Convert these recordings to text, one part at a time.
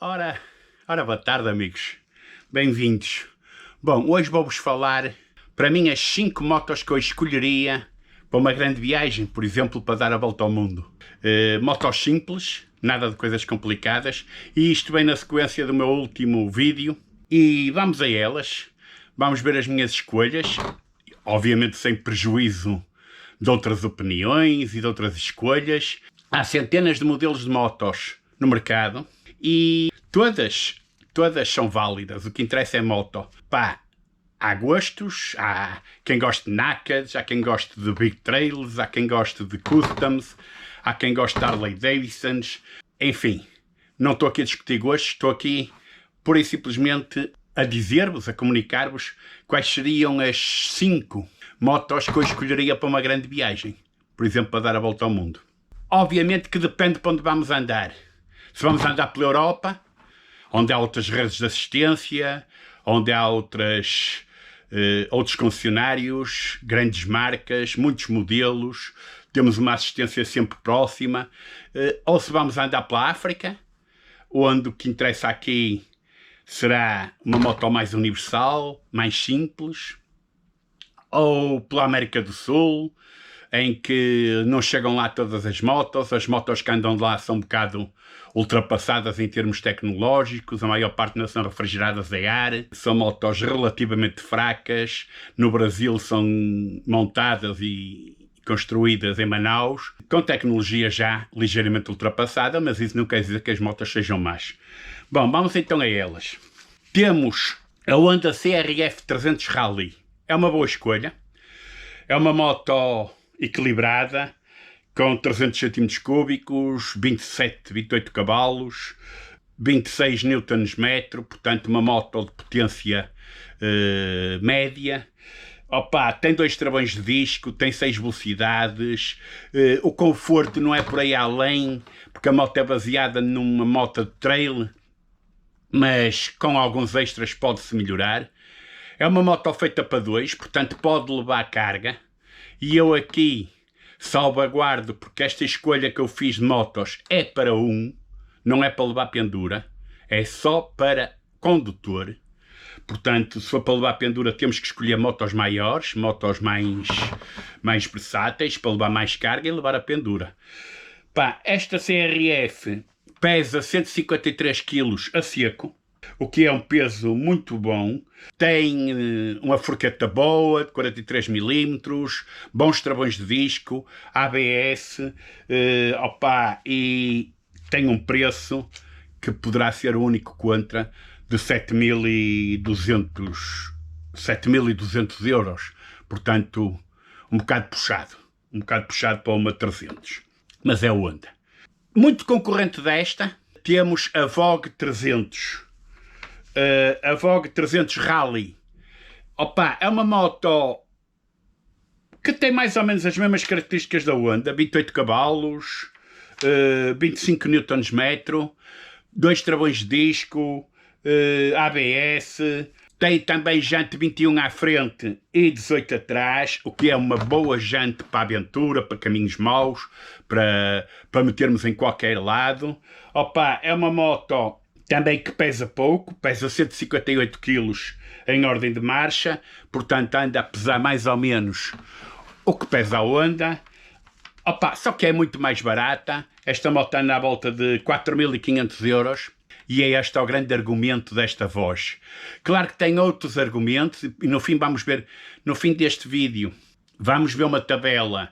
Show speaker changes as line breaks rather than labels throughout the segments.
Ora, boa tarde, amigos. Bem-vindos. Bom, hoje vou-vos falar, para mim, as 5 motos que eu escolheria para uma grande viagem, por exemplo, para dar a volta ao mundo. Motos simples, nada de coisas complicadas, e isto vem na sequência do meu último vídeo. E vamos a elas. Vamos ver as minhas escolhas, obviamente sem prejuízo de outras opiniões e de outras escolhas. Há centenas de modelos de motos no mercado e todas são válidas. O que interessa é moto. Pá, há gostos, há quem goste de nakeds, há quem goste de big trails, há quem goste de customs, há quem goste de Harley Davidsons. Enfim, não estou aqui a discutir gostos, estou aqui pura e simplesmente a dizer-vos, a comunicar-vos quais seriam as 5 motos que eu escolheria para uma grande viagem. Por exemplo, para dar a volta ao mundo. Obviamente que depende para onde vamos andar. Se vamos andar pela Europa, onde há outras redes de assistência, onde há outros concessionários, grandes marcas, muitos modelos, temos uma assistência sempre próxima. Ou se vamos andar pela África, onde o que interessa aqui será uma moto mais universal, mais simples, ou pela América do Sul, em que não chegam lá todas as motos que andam lá são um bocado ultrapassadas em termos tecnológicos, a maior parte não são refrigeradas a ar, são motos relativamente fracas, no Brasil são montadas e construídas em Manaus, com tecnologia já ligeiramente ultrapassada, mas isso não quer dizer que as motos sejam más. Bom, vamos então a elas. Temos a Honda CRF 300 Rally. É uma boa escolha. É uma moto equilibrada, com 300 cm3, 28 cavalos, 26 Nm, portanto uma moto de potência média. Opa, tem 2 travões de disco, tem 6 velocidades, o conforto não é por aí além, porque a moto é baseada numa moto de trail, mas com alguns extras pode-se melhorar. É uma moto feita para 2, portanto pode levar carga. E eu aqui salvaguardo, porque esta escolha que eu fiz de motos é para 1, não é para levar pendura, é só para condutor. Portanto, se for para levar pendura, temos que escolher motos maiores, motos mais versáteis, para levar mais carga e levar a pendura. Pá, esta CRF pesa 153 kg a seco, o que é um peso muito bom. Tem uma forqueta boa, de 43 mm, bons travões de disco, ABS, opa, e tem um preço que poderá ser o único contra, de 7.200 euros. Portanto, um bocado puxado para uma 300. Mas é Honda. Muito concorrente desta, temos a Vogue 300. A Vogue 300 Rally. Opa, é uma moto que tem mais ou menos as mesmas características da Honda. 28 cavalos, 25 Nm, 2 travões de disco, ABS, tem também jante 21 à frente e 18 atrás, o que é uma boa jante para aventura, para caminhos maus, para metermos em qualquer lado. Opa, é uma moto também que pesa pouco, pesa 158 kg em ordem de marcha, portanto anda a pesar mais ou menos o que pesa a Honda. Opa, só que é muito mais barata. Esta moto anda à volta de 4.500 euros. E é este o grande argumento desta voz. Claro que tem outros argumentos, e no fim vamos ver, no fim deste vídeo, vamos ver uma tabela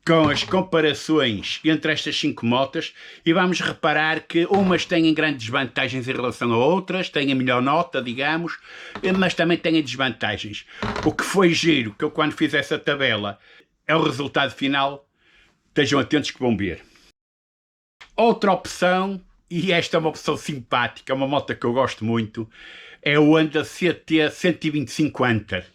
com as comparações entre estas 5 motos e vamos reparar que umas têm grandes vantagens em relação a outras, têm a melhor nota, digamos, mas também têm desvantagens. O que foi giro, que eu quando fiz essa tabela, é o resultado final, estejam atentos que vão ver. Outra opção, e esta é uma opção simpática, é uma moto que eu gosto muito, é o Honda CT 125 Hunter.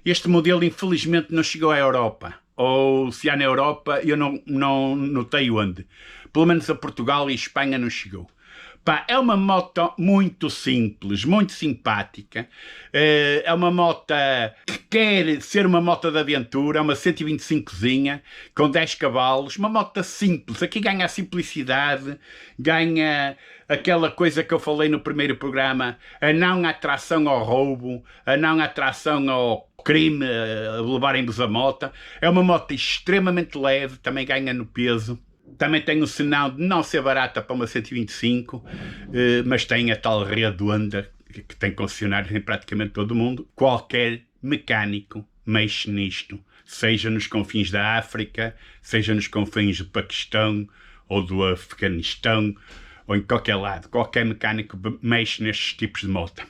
Este modelo infelizmente não chegou à Europa, ou se há na Europa eu não notei onde. Pelo menos a Portugal e Espanha não chegou. Pá, é uma moto muito simples, muito simpática. É uma moto que quer ser uma moto de aventura, é uma 125zinha, com 10 cavalos. Uma moto simples. Aqui ganha a simplicidade, ganha aquela coisa que eu falei no primeiro programa, a não atração ao roubo, a não atração ao crime, a levarem-vos a moto. É uma moto extremamente leve, também ganha no peso. Também tem o sinal de não ser barata para uma 125, mas tem a tal rede Honda que tem concessionários em praticamente todo o mundo. Qualquer mecânico mexe nisto, seja nos confins da África, seja nos confins do Paquistão ou do Afeganistão, ou em qualquer lado. Qualquer mecânico mexe nestes tipos de moto.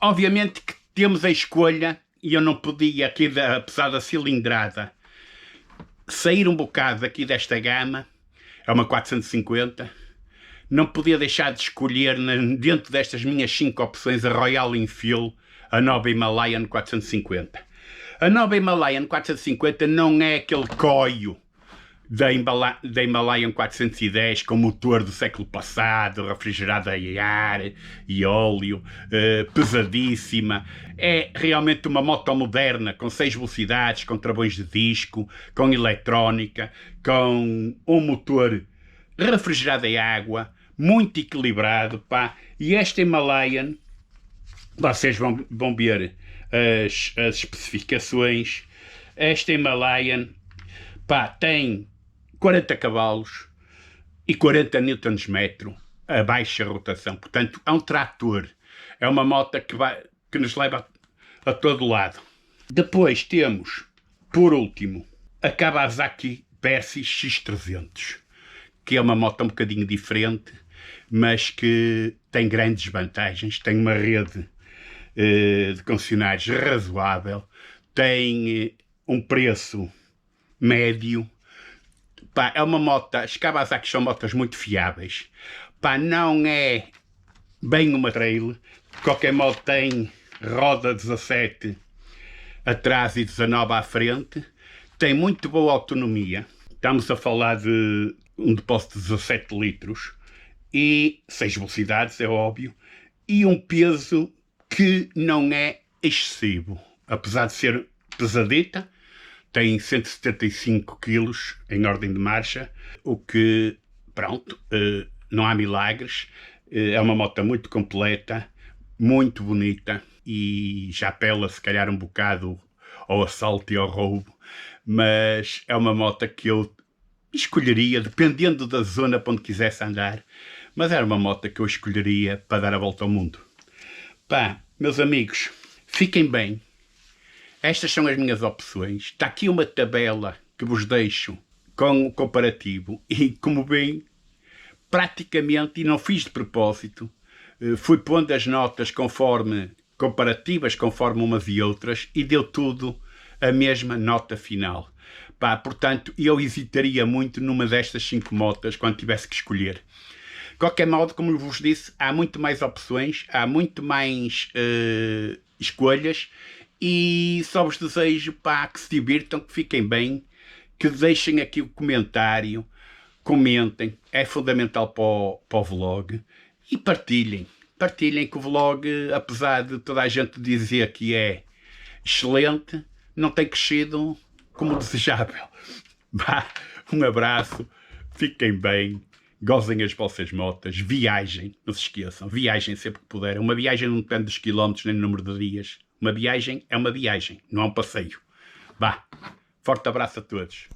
Obviamente que temos a escolha, e eu não podia, aqui, apesar da cilindrada, sair um bocado aqui desta gama. É uma 450. Não podia deixar de escolher, dentro destas minhas 5 opções, a Royal Enfield, a nova Himalayan 450. A nova Himalayan 450 não é aquele coio da Himalayan 410 com motor do século passado, refrigerado a ar e óleo, pesadíssima. É realmente uma moto moderna, com 6 velocidades, com travões de disco, com eletrónica, com um motor refrigerado a água, muito equilibrado, pá. E esta Himalayan, vocês vão ver as especificações. Esta Himalayan, pá, tem 40 cavalos e 40 Nm a baixa rotação. Portanto, é um trator. É uma moto que nos leva a todo lado. Depois temos, por último, a Kawasaki Versys X300, que é uma moto um bocadinho diferente, mas que tem grandes vantagens. Tem uma rede de concessionários razoável, tem um preço médio. Pá, é uma moto, as Kawasaki são motas muito fiáveis. Pá, não é bem uma trail. Qualquer moto tem roda 17 atrás e 19 à frente. Tem muito boa autonomia. Estamos a falar de um depósito de 17 litros e 6 velocidades, é óbvio, e um peso que não é excessivo. Apesar de ser pesadita, tem 175 kg em ordem de marcha, o que, pronto, não há milagres. É uma moto muito completa, muito bonita e já apela se calhar um bocado ao assalto e ao roubo, mas é uma moto que eu escolheria, dependendo da zona para onde quisesse andar, mas era uma moto que eu escolheria para dar a volta ao mundo. Pá, meus amigos, fiquem bem. Estas são as minhas opções. Está aqui uma tabela que vos deixo com o comparativo e, como veem, praticamente, e não fiz de propósito, fui pondo as notas comparativas conforme umas e outras e deu tudo a mesma nota final. Pá, portanto, eu hesitaria muito numa destas 5 motas quando tivesse que escolher. De qualquer modo, como eu vos disse, há muito mais opções, há muito mais escolhas. E só vos desejo, pá, que se divirtam, que fiquem bem, que deixem aqui o comentário, comentem, é fundamental para o vlog, e partilhem. Partilhem que o vlog, apesar de toda a gente dizer que é excelente, não tem crescido como desejável. Bah, um abraço, fiquem bem, gozem as vossas motas, viajem, não se esqueçam, viajem sempre que puderem. Uma viagem não depende dos quilómetros nem do número de dias. Uma viagem é uma viagem, não é um passeio. Vá, forte abraço a todos.